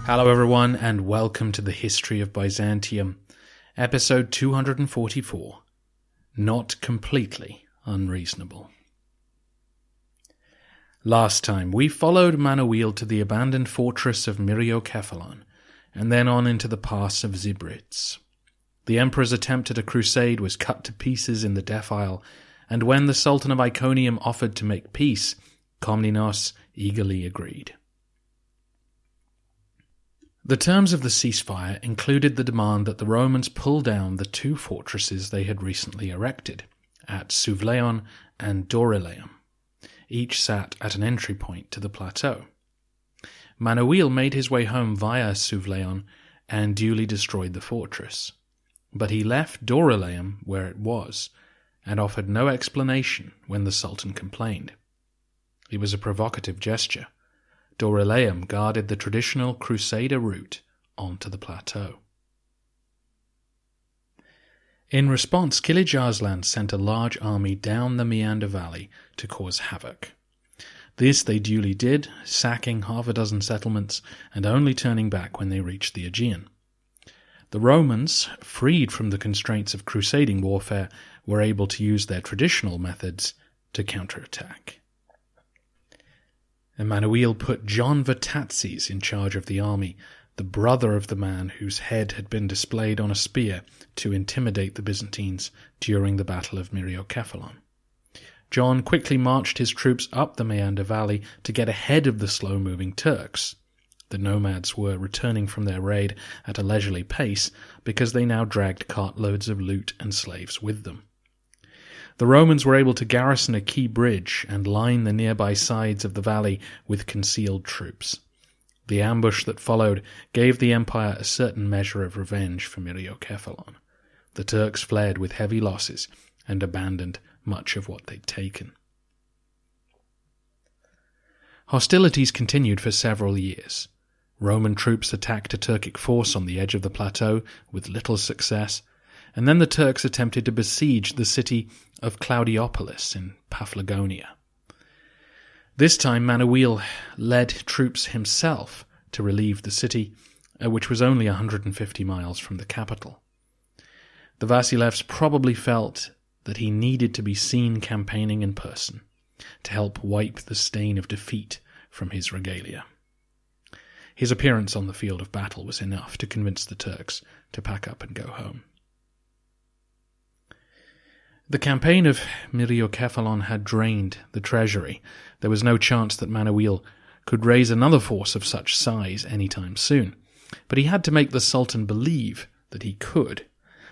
Hello everyone, and welcome to the History of Byzantium, episode 244, Not Completely Unreasonable. Last time, we followed Manuel to the abandoned fortress of Myriokephalon, and then on into the pass of Zybrits. The emperor's attempt at a crusade was cut to pieces in the defile, and when the Sultan of Iconium offered to make peace, Komnenos eagerly agreed. The terms of the ceasefire included the demand that the Romans pull down the two fortresses they had recently erected, at Souvleon and Dorylaeum. Each sat at an entry point to the plateau. Manuel made his way home via Souvleon and duly destroyed the fortress. But he left Dorylaeum where it was, and offered no explanation when the Sultan complained. It was a provocative gesture. Dorylaeum guarded the traditional Crusader route onto the plateau. In response, Kilij Arslan sent a large army down the Meander Valley to cause havoc. This they duly did, sacking half a dozen settlements and only turning back when they reached the Aegean. The Romans, freed from the constraints of crusading warfare, were able to use their traditional methods to counterattack. Manuel put John Vatatzes in charge of the army, the brother of the man whose head had been displayed on a spear to intimidate the Byzantines during the Battle of Myriokephalon. John quickly marched his troops up the Meander Valley to get ahead of the slow-moving Turks. The nomads were returning from their raid at a leisurely pace because they now dragged cartloads of loot and slaves with them. The Romans were able to garrison a key bridge and line the nearby sides of the valley with concealed troops. The ambush that followed gave the empire a certain measure of revenge for Myriokephalon. The Turks fled with heavy losses and abandoned much of what they'd taken. Hostilities continued for several years. Roman troops attacked a Turkic force on the edge of the plateau with little success, and then the Turks attempted to besiege the city of Claudiopolis in Paphlagonia. This time Manuel led troops himself to relieve the city, which was only 150 miles from the capital. The Vasilevs probably felt that he needed to be seen campaigning in person to help wipe the stain of defeat from his regalia. His appearance on the field of battle was enough to convince the Turks to pack up and go home. The campaign of Myriokephalon had drained the treasury. There was no chance that Manuel could raise another force of such size any time soon. But he had to make the Sultan believe that he could.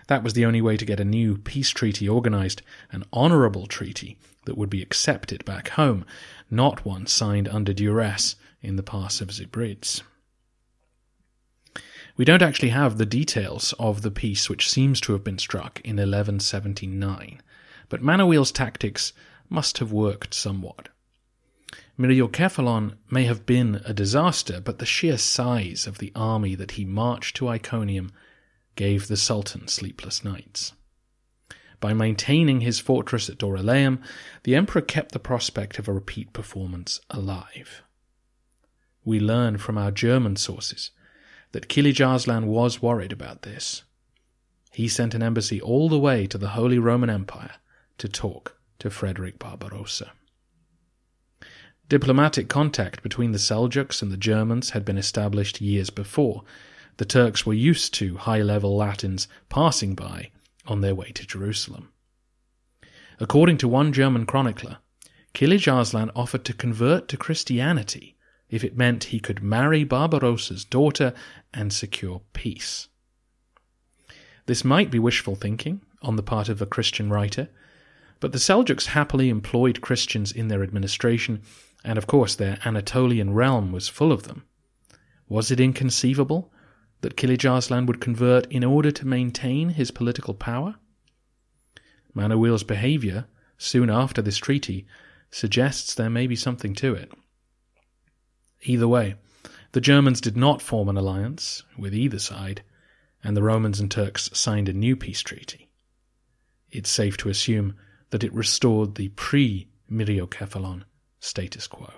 That was the only way to get a new peace treaty organized, an honorable treaty that would be accepted back home, not one signed under duress in the pass of Zybrits. We don't actually have the details of the peace which seems to have been struck in 1179, but Manuel's tactics must have worked somewhat. Myriokephalon may have been a disaster, but the sheer size of the army that he marched to Iconium gave the Sultan sleepless nights. By maintaining his fortress at Dorylaeum, the emperor kept the prospect of a repeat performance alive. We learn from our German sources that Kilij Arslan was worried about this. He sent an embassy all the way to the Holy Roman Empire to talk to Frederick Barbarossa. Diplomatic contact between the Seljuks and the Germans had been established years before. The Turks were used to high-level Latins passing by on their way to Jerusalem. According to one German chronicler, Kilij Arslan offered to convert to Christianity if it meant he could marry Barbarossa's daughter and secure peace. This might be wishful thinking on the part of a Christian writer, but the Seljuks happily employed Christians in their administration, and of course their Anatolian realm was full of them. Was it inconceivable that Kilij Arslan would convert in order to maintain his political power? Manuel's behavior, soon after this treaty, suggests there may be something to it. Either way, the Germans did not form an alliance with either side, and the Romans and Turks signed a new peace treaty. It's safe to assume that it restored the Myriokephalon status quo.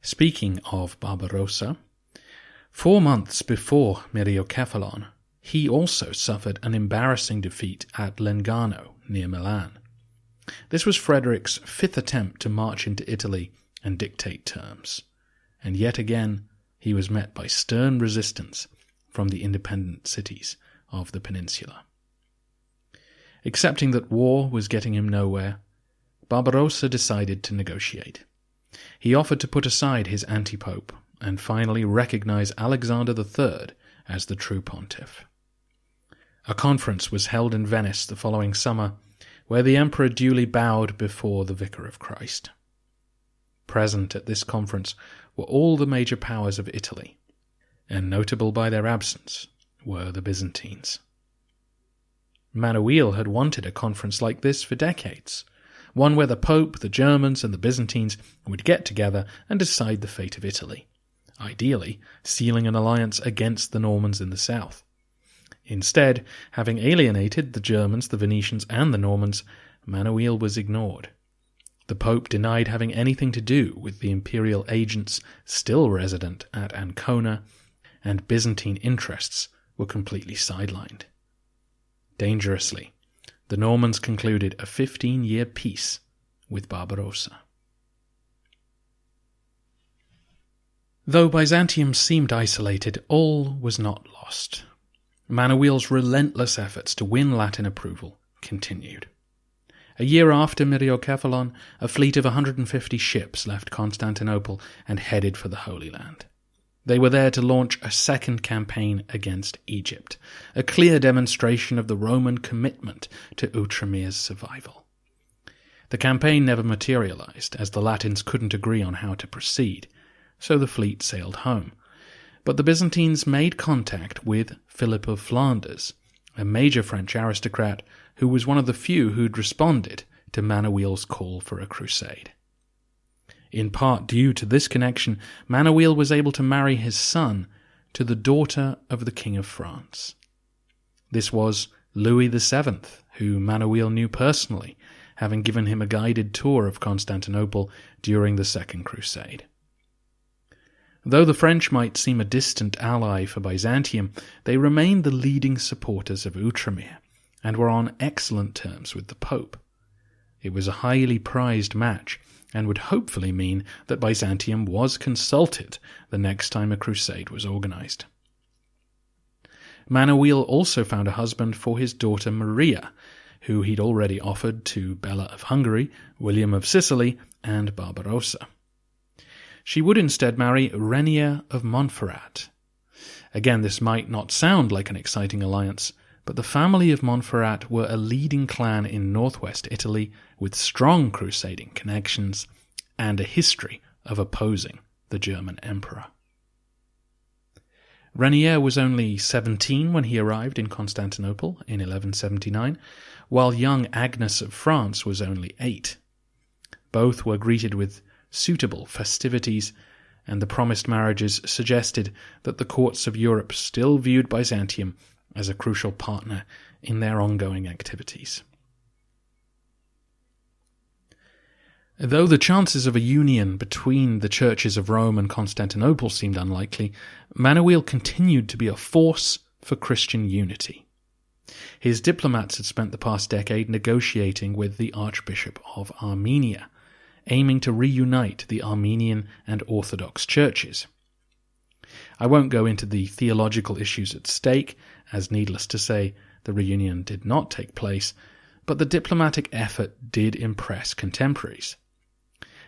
Speaking of Barbarossa, 4 months before Myriokephalon, he also suffered an embarrassing defeat at Lengano, near Milan. This was Frederick's 5th attempt to march into Italy and dictate terms, and yet again he was met by stern resistance from the independent cities of the peninsula. Accepting that war was getting him nowhere, Barbarossa decided to negotiate. He offered to put aside his anti-pope and finally recognize Alexander III as the true pontiff. A conference was held in Venice the following summer, where the emperor duly bowed before the Vicar of Christ. Present at this conference were all the major powers of Italy, and notable by their absence were the Byzantines. Manuel had wanted a conference like this for decades, one where the Pope, the Germans, and the Byzantines would get together and decide the fate of Italy, ideally sealing an alliance against the Normans in the south. Instead, having alienated the Germans, the Venetians, and the Normans, Manuel was ignored. The Pope denied having anything to do with the imperial agents still resident at Ancona, and Byzantine interests were completely sidelined. Dangerously, the Normans concluded a 15-year peace with Barbarossa. Though Byzantium seemed isolated, all was not lost. Manuel's relentless efforts to win Latin approval continued. A year after Myriokephalon, a fleet of 150 ships left Constantinople and headed for the Holy Land. They were there to launch a second campaign against Egypt, a clear demonstration of the Roman commitment to Outremer's survival. The campaign never materialized, as the Latins couldn't agree on how to proceed, so the fleet sailed home. But the Byzantines made contact with Philip of Flanders, a major French aristocrat who was one of the few who'd responded to Manuel's call for a crusade. In part due to this connection, Manuel was able to marry his son to the daughter of the King of France. This was Louis VII, who Manuel knew personally, having given him a guided tour of Constantinople during the Second Crusade. Though the French might seem a distant ally for Byzantium, they remained the leading supporters of Outremer and were on excellent terms with the Pope. It was a highly prized match, and would hopefully mean that Byzantium was consulted the next time a crusade was organized. Manuel also found a husband for his daughter Maria, who he'd already offered to Bela of Hungary, William of Sicily, and Barbarossa. She would instead marry Renier of Montferrat. Again, this might not sound like an exciting alliance, but the family of Montferrat were a leading clan in northwest Italy with strong crusading connections and a history of opposing the German emperor. Renier was only 17 when he arrived in Constantinople in 1179, while young Agnes of France was only 8. Both were greeted with suitable festivities, and the promised marriages suggested that the courts of Europe still viewed Byzantium as a crucial partner in their ongoing activities. Though the chances of a union between the churches of Rome and Constantinople seemed unlikely, Manuel continued to be a force for Christian unity. His diplomats had spent the past decade negotiating with the Archbishop of Armenia, aiming to reunite the Armenian and Orthodox churches. I won't go into the theological issues at stake, as needless to say, the reunion did not take place, but the diplomatic effort did impress contemporaries.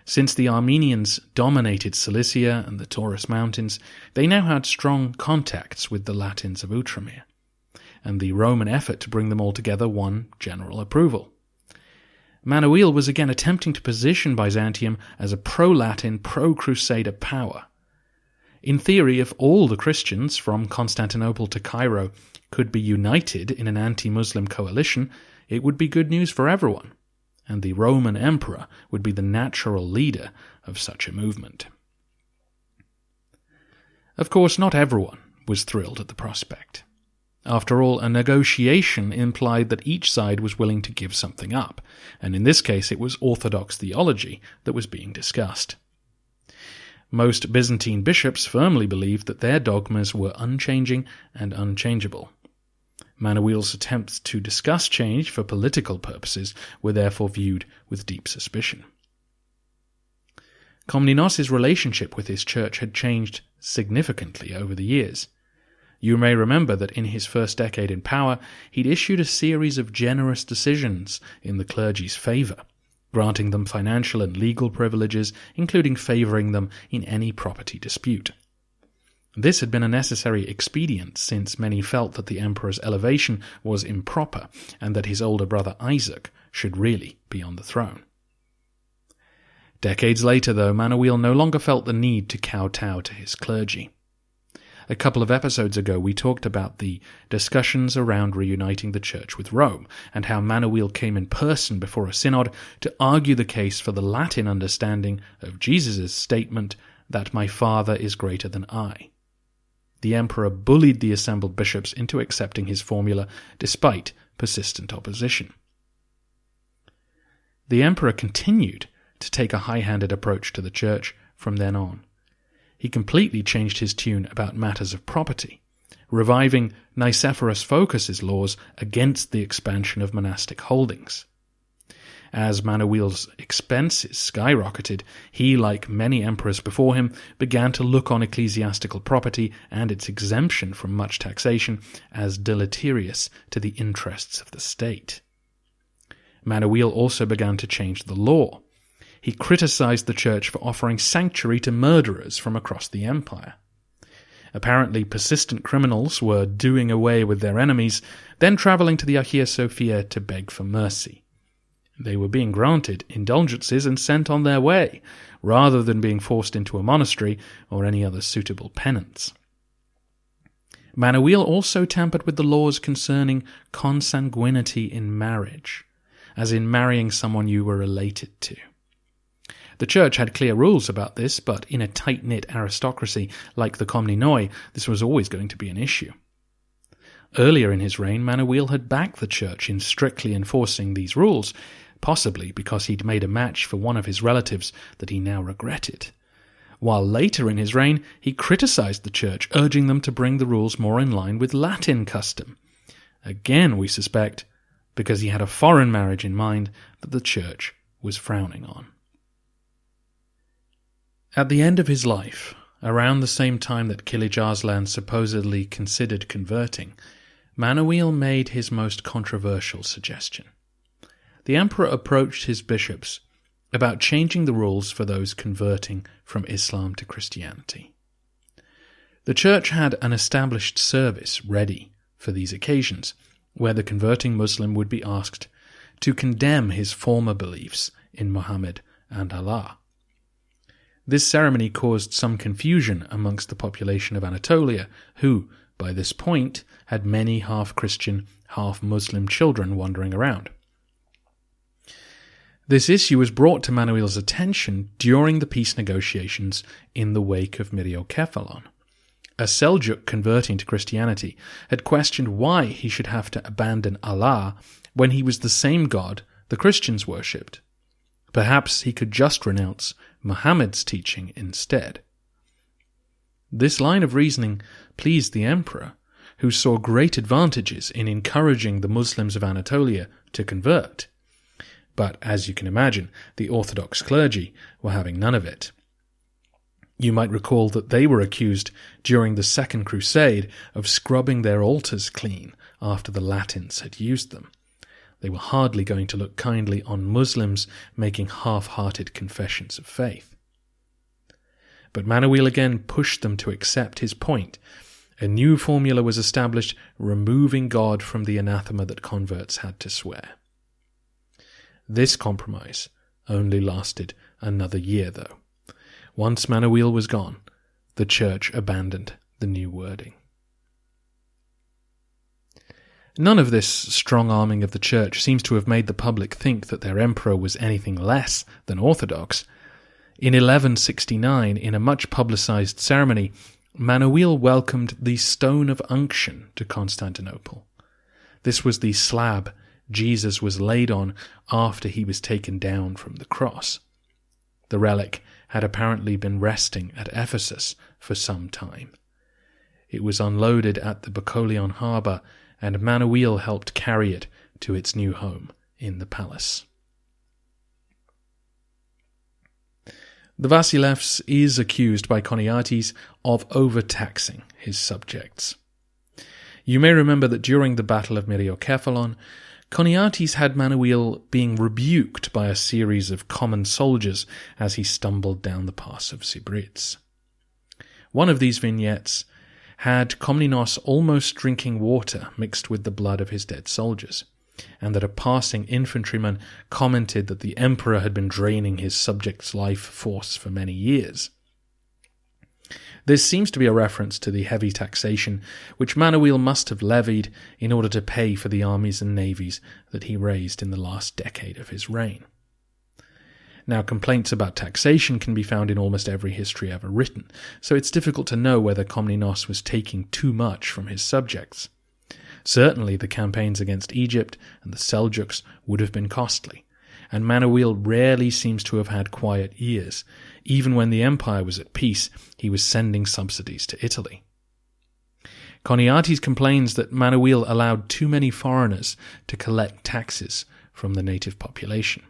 Since the Armenians dominated Cilicia and the Taurus Mountains, they now had strong contacts with the Latins of Outremer, and the Roman effort to bring them all together won general approval. Manuel was again attempting to position Byzantium as a pro-Latin, pro-Crusader power. In theory, if all the Christians from Constantinople to Cairo could be united in an anti-Muslim coalition, it would be good news for everyone, and the Roman emperor would be the natural leader of such a movement. Of course, not everyone was thrilled at the prospect. After all, a negotiation implied that each side was willing to give something up, and in this case it was Orthodox theology that was being discussed. Most Byzantine bishops firmly believed that their dogmas were unchanging and unchangeable. Manuel's attempts to discuss change for political purposes were therefore viewed with deep suspicion. Komnenos' relationship with his church had changed significantly over the years. You may remember that in his first decade in power, he'd issued a series of generous decisions in the clergy's favour, granting them financial and legal privileges, including favouring them in any property dispute. This had been a necessary expedient, since many felt that the emperor's elevation was improper, and that his older brother Isaac should really be on the throne. Decades later, though, Manuel no longer felt the need to kowtow to his clergy. A couple of episodes ago we talked about the discussions around reuniting the church with Rome, and how Manuel came in person before a synod to argue the case for the Latin understanding of Jesus' statement that my Father is greater than I. The emperor bullied the assembled bishops into accepting his formula despite persistent opposition. The emperor continued to take a high-handed approach to the church from then on. He completely changed his tune about matters of property, reviving Nicephorus Phocas's laws against the expansion of monastic holdings. As Manuel's expenses skyrocketed, he, like many emperors before him, began to look on ecclesiastical property and its exemption from much taxation as deleterious to the interests of the state. Manuel also began to change the law. He criticized the church for offering sanctuary to murderers from across the empire. Apparently persistent criminals were doing away with their enemies, then travelling to the Hagia Sophia to beg for mercy. They were being granted indulgences and sent on their way, rather than being forced into a monastery or any other suitable penance. Manuel also tampered with the laws concerning consanguinity in marriage, as in marrying someone you were related to. The church had clear rules about this, but in a tight-knit aristocracy like the Komnenoi, this was always going to be an issue. Earlier in his reign, Manuel had backed the church in strictly enforcing these rules, possibly because he'd made a match for one of his relatives that he now regretted. While later in his reign, he criticized the church, urging them to bring the rules more in line with Latin custom. Again, we suspect, because he had a foreign marriage in mind that the church was frowning on. At the end of his life, around the same time that Kilij Arslan supposedly considered converting, Manuel made his most controversial suggestion. The emperor approached his bishops about changing the rules for those converting from Islam to Christianity. The church had an established service ready for these occasions, where the converting Muslim would be asked to condemn his former beliefs in Muhammad and Allah. This ceremony caused some confusion amongst the population of Anatolia, who, by this point, had many half-Christian, half-Muslim children wandering around. This issue was brought to Manuel's attention during the peace negotiations in the wake of Myriokephalon. A Seljuk converting to Christianity had questioned why he should have to abandon Allah when he was the same God the Christians worshipped. Perhaps he could just renounce Muhammad's teaching instead. This line of reasoning pleased the emperor, who saw great advantages in encouraging the Muslims of Anatolia to convert. But, as you can imagine, the Orthodox clergy were having none of it. You might recall that they were accused during the Second Crusade of scrubbing their altars clean after the Latins had used them. They were hardly going to look kindly on Muslims making half-hearted confessions of faith. But Manuel again pushed them to accept his point. A new formula was established, removing God from the anathema that converts had to swear. This compromise only lasted another year, though. Once Manuel was gone, the church abandoned the new wording. None of this strong-arming of the church seems to have made the public think that their emperor was anything less than orthodox. In 1169, in a much publicized ceremony, Manuel welcomed the Stone of Unction to Constantinople. This was the slab Jesus was laid on after he was taken down from the cross. The relic had apparently been resting at Ephesus for some time. It was unloaded at the Bacolion harbour, and Manuel helped carry it to its new home in the palace. The Vasilevs is accused by Choniates of overtaxing his subjects. You may remember that during the Battle of Myriokephalon, Choniates had Manuel being rebuked by a series of common soldiers as he stumbled down the pass of Sybaris. One of these vignettes had Komnenos almost drinking water mixed with the blood of his dead soldiers, and that a passing infantryman commented that the emperor had been draining his subjects' life force for many years. This seems to be a reference to the heavy taxation which Manuel must have levied in order to pay for the armies and navies that he raised in the last decade of his reign. Now, complaints about taxation can be found in almost every history ever written, so it's difficult to know whether Komnenos was taking too much from his subjects. Certainly the campaigns against Egypt and the Seljuks would have been costly, and Manuel rarely seems to have had quiet years. Even when the empire was at peace, he was sending subsidies to Italy. Choniates complains that Manuel allowed too many foreigners to collect taxes from the native population.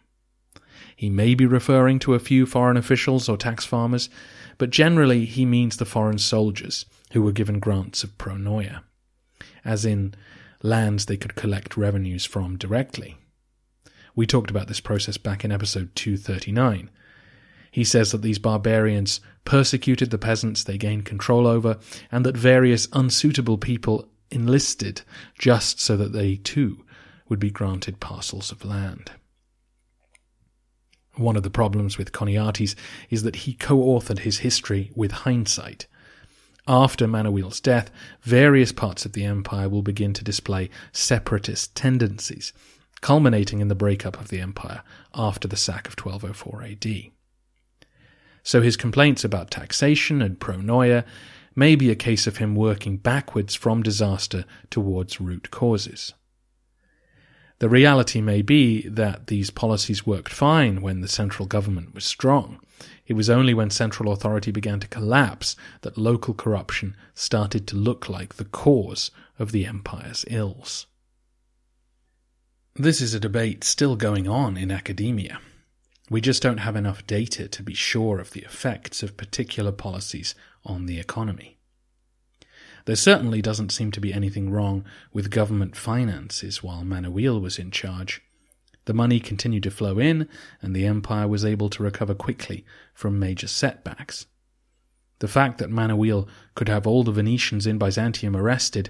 He may be referring to a few foreign officials or tax farmers, but generally he means the foreign soldiers who were given grants of pronoia, as in lands they could collect revenues from directly. We talked about this process back in episode 239. He says that these barbarians persecuted the peasants they gained control over, and that various unsuitable people enlisted just so that they too would be granted parcels of land. One of the problems with Choniates is that he co-authored his history with hindsight. After Manuel's death, various parts of the empire will begin to display separatist tendencies, culminating in the breakup of the empire after the sack of 1204 AD. So his complaints about taxation and pronoia may be a case of him working backwards from disaster towards root causes. The reality may be that these policies worked fine when the central government was strong. It was only when central authority began to collapse that local corruption started to look like the cause of the empire's ills. This is a debate still going on in academia. We just don't have enough data to be sure of the effects of particular policies on the economy. There certainly doesn't seem to be anything wrong with government finances while Manuel was in charge. The money continued to flow in, and the empire was able to recover quickly from major setbacks. The fact that Manuel could have all the Venetians in Byzantium arrested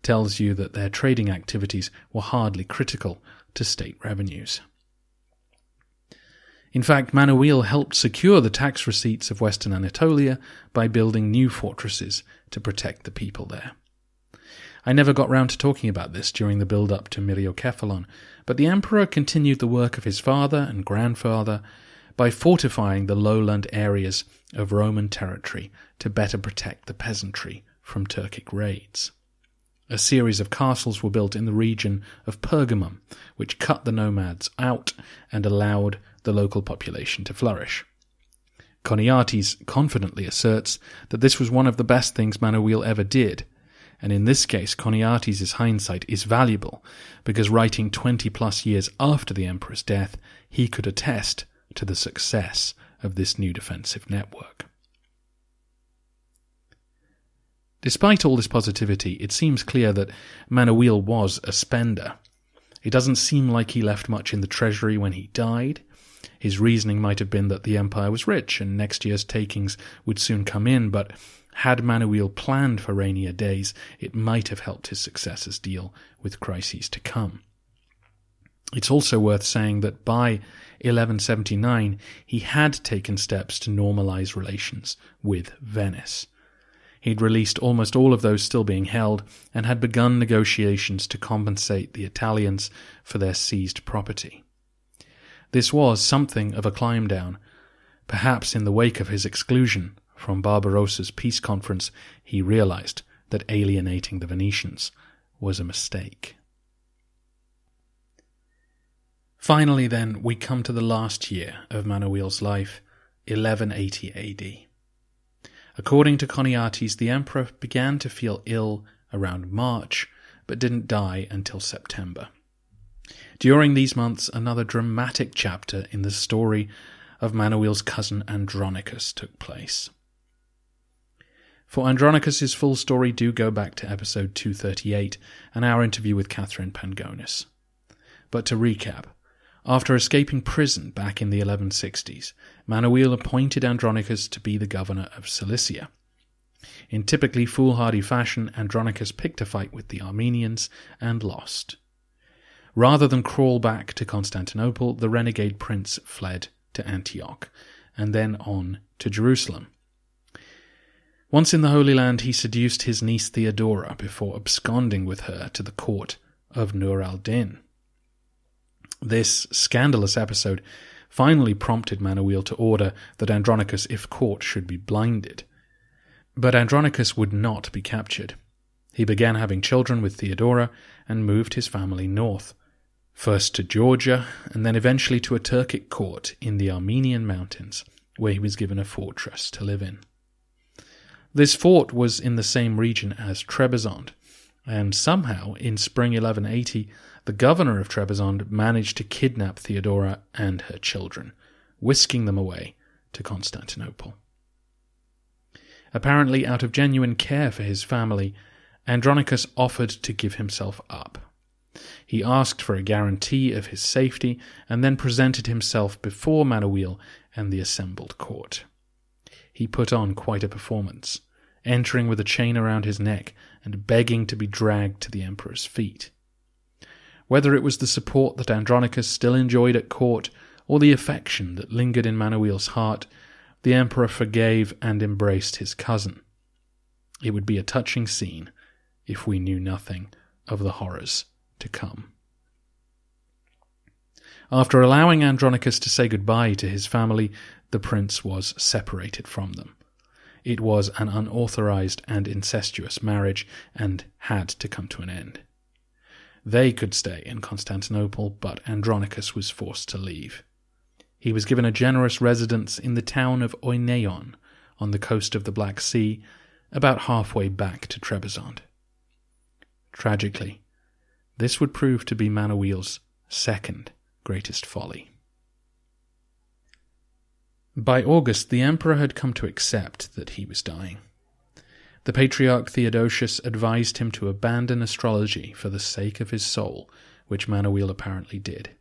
tells you that their trading activities were hardly critical to state revenues. In fact, Manuel helped secure the tax receipts of Western Anatolia by building new fortresses to protect the people there. I never got round to talking about this during the build-up to Myriokephalon, but the emperor continued the work of his father and grandfather by fortifying the lowland areas of Roman territory to better protect the peasantry from Turkic raids. A series of castles were built in the region of Pergamum, which cut the nomads out and allowed the local population to flourish. Choniates confidently asserts that this was one of the best things Manuel ever did, and in this case Choniates' hindsight is valuable because writing 20-plus years after the emperor's death, he could attest to the success of this new defensive network. Despite all this positivity, it seems clear that Manuel was a spender. It doesn't seem like he left much in the treasury when he died. His reasoning might have been that the empire was rich and next year's takings would soon come in, but had Manuel planned for rainier days, it might have helped his successors deal with crises to come. It's also worth saying that by 1179 he had taken steps to normalize relations with Venice. He'd released almost all of those still being held and had begun negotiations to compensate the Italians for their seized property. This was something of a climb down, perhaps in the wake of his exclusion From Barbarossa's peace conference, he realized that alienating the Venetians was a mistake. Finally, then, we come to the last year of Manuel's life, 1180 AD. According to Choniates, the emperor began to feel ill around March, but didn't die until September. During these months, another dramatic chapter in the story of Manuel's cousin Andronicus took place. For Andronicus's full story, do go back to episode 238 and our interview with Catherine Pangonis. But to recap, after escaping prison back in the 1160s, Manuel appointed Andronicus to be the governor of Cilicia. In typically foolhardy fashion, Andronicus picked a fight with the Armenians and lost. Rather than crawl back to Constantinople, the renegade prince fled to Antioch, and then on to Jerusalem. Once in the Holy Land, he seduced his niece Theodora before absconding with her to the court of Nur al-Din. This scandalous episode finally prompted Manuel to order that Andronicus, if caught, should be blinded. But Andronicus would not be captured. He began having children with Theodora and moved his family north, first to Georgia and then eventually to a Turkic court in the Armenian mountains, where he was given a fortress to live in. This fort was in the same region as Trebizond, and somehow, in spring 1180, the governor of Trebizond managed to kidnap Theodora and her children, whisking them away to Constantinople. Apparently, out of genuine care for his family, Andronicus offered to give himself up. He asked for a guarantee of his safety and then presented himself before Manuel and the assembled court. He put on quite a performance, entering with a chain around his neck and begging to be dragged to the emperor's feet. Whether it was the support that Andronicus still enjoyed at court or the affection that lingered in Manuel's heart, the emperor forgave and embraced his cousin. It would be a touching scene if we knew nothing of the horrors to come. After allowing Andronicus to say goodbye to his family, the prince was separated from them. It was an unauthorized and incestuous marriage and had to come to an end. They could stay in Constantinople, but Andronicus was forced to leave. He was given a generous residence in the town of Oineion on the coast of the Black Sea, about halfway back to Trebizond. Tragically, this would prove to be Manuel's second greatest folly. By August, the emperor had come to accept that he was dying. The patriarch Theodosius advised him to abandon astrology for the sake of his soul, which Manuel apparently did.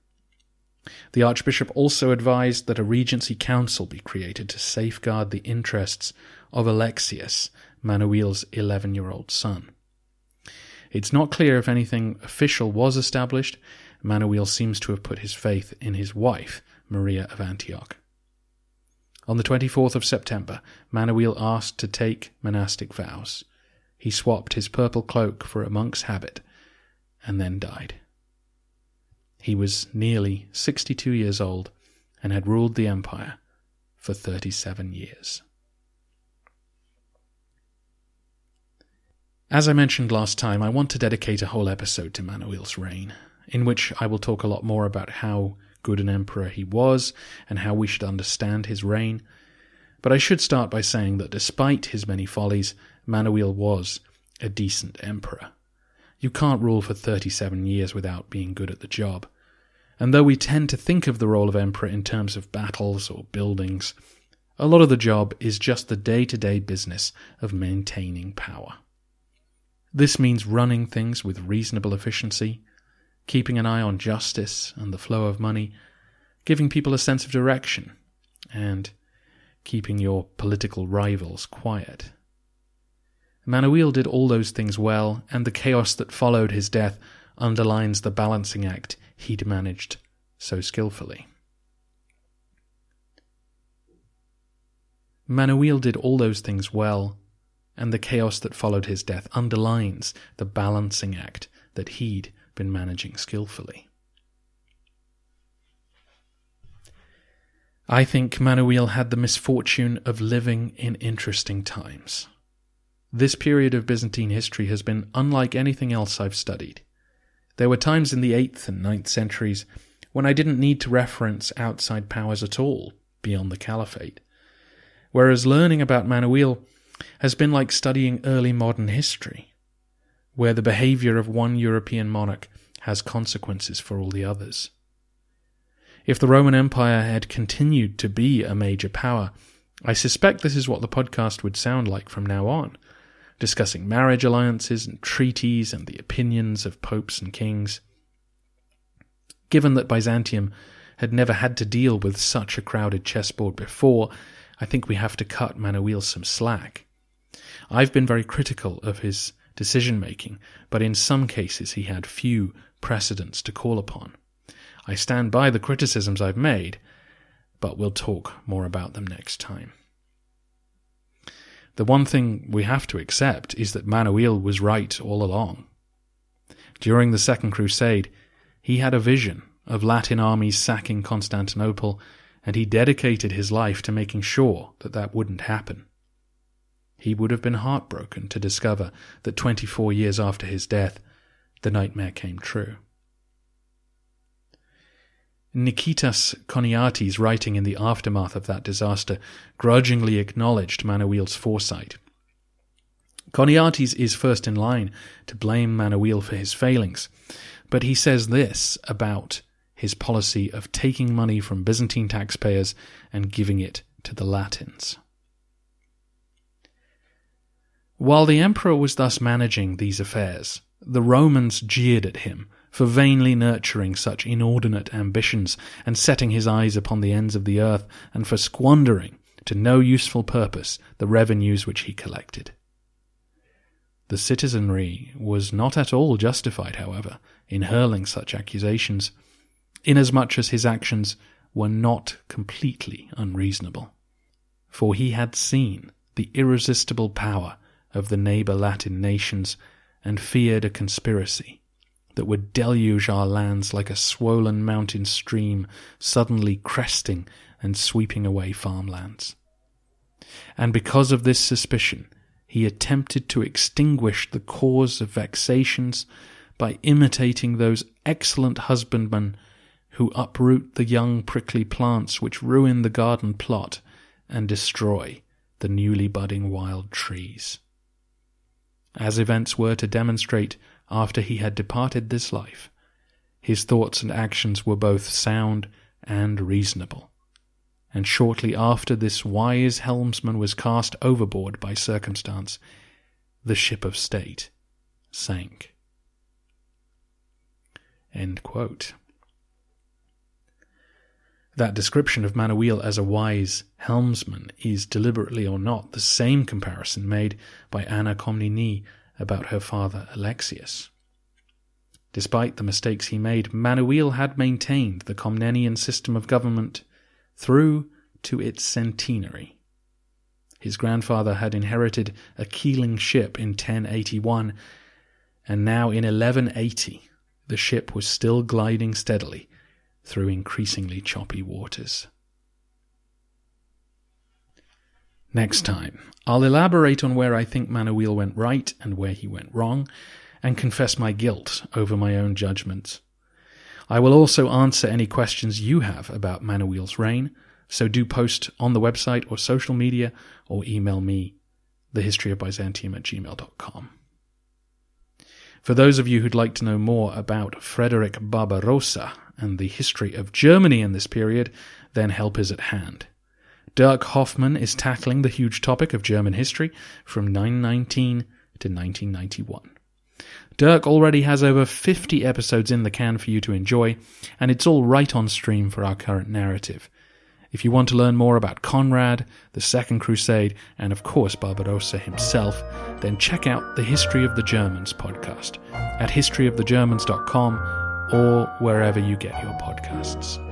The archbishop also advised that a regency council be created to safeguard the interests of Alexius, Manuel's 11-year-old son. It's not clear if anything official was established. Manuel seems to have put his faith in his wife, Maria of Antioch. On the 24th of September, Manuel asked to take monastic vows. He swapped his purple cloak for a monk's habit, and then died. He was nearly 62 years old and had ruled the empire for 37 years. As I mentioned last time, I want to dedicate a whole episode to Manuel's reign, in which I will talk a lot more about how good an emperor he was and how we should understand his reign. But I should start by saying that despite his many follies, Manuel was a decent emperor. You can't rule for 37 years without being good at the job. And though we tend to think of the role of emperor in terms of battles or buildings, a lot of the job is just the day-to-day business of maintaining power. This means running things with reasonable efficiency, keeping an eye on justice and the flow of money, giving people a sense of direction, and keeping your political rivals quiet. Manuel did all those things well, and the chaos that followed his death underlines the balancing act he'd managed so skillfully. Manuel did all those things well, and the chaos that followed his death underlines the balancing act that he'd been managing skillfully. I think Manuel had the misfortune of living in interesting times. This period of Byzantine history has been unlike anything else I've studied. There were times in the 8th and 9th centuries when I didn't need to reference outside powers at all beyond the Caliphate, whereas learning about Manuel has been like studying early modern history, where the behavior of one European monarch has consequences for all the others. If the Roman Empire had continued to be a major power, I suspect this is what the podcast would sound like from now on, discussing marriage alliances and treaties and the opinions of popes and kings. Given that Byzantium had never had to deal with such a crowded chessboard before, I think we have to cut Manuel some slack. I've been very critical of his decision-making, but in some cases he had few precedents to call upon. I stand by the criticisms I've made, but we'll talk more about them next time. The one thing we have to accept is that Manuel was right all along. During the Second Crusade, he had a vision of Latin armies sacking Constantinople, and he dedicated his life to making sure that that wouldn't happen. He would have been heartbroken to discover that 24 years after his death, the nightmare came true. Nikitas Choniates, writing in the aftermath of that disaster, grudgingly acknowledged Manuel's foresight. Choniates is first in line to blame Manuel for his failings, but he says this about his policy of taking money from Byzantine taxpayers and giving it to the Latins. While the emperor was thus managing these affairs, the Romans jeered at him for vainly nurturing such inordinate ambitions and setting his eyes upon the ends of the earth, and for squandering to no useful purpose the revenues which he collected. The citizenry was not at all justified, however, in hurling such accusations, inasmuch as his actions were not completely unreasonable, for he had seen the irresistible power of the neighbour Latin nations and feared a conspiracy that would deluge our lands like a swollen mountain stream suddenly cresting and sweeping away farmlands. And because of this suspicion, he attempted to extinguish the cause of vexations by imitating those excellent husbandmen who uproot the young prickly plants which ruin the garden plot and destroy the newly budding wild trees. As events were to demonstrate after he had departed this life, his thoughts and actions were both sound and reasonable, and shortly after this wise helmsman was cast overboard by circumstance, the ship of state sank. End quote. That description of Manuel as a wise helmsman is, deliberately or not, the same comparison made by Anna Komnene about her father Alexius. Despite the mistakes he made, Manuel had maintained the Komnenian system of government through to its centenary. His grandfather had inherited a keeling ship in 1081, and now in 1180 the ship was still gliding steadily through increasingly choppy waters. Next time, I'll elaborate on where I think Manuel went right and where he went wrong, and confess my guilt over my own judgments. I will also answer any questions you have about Manuel's reign, so do post on the website or social media, or email me, thehistoryofbyzantium@gmail.com. For those of you who'd like to know more about Frederick Barbarossa and the history of Germany in this period, then help is at hand. Dirk Hoffmann is tackling the huge topic of German history from 919 to 1991. Dirk already has over 50 episodes in the can for you to enjoy, and it's all right on stream for our current narrative. If you want to learn more about Conrad, the Second Crusade, and of course Barbarossa himself, then check out the History of the Germans podcast at historyofthegermans.com or wherever you get your podcasts.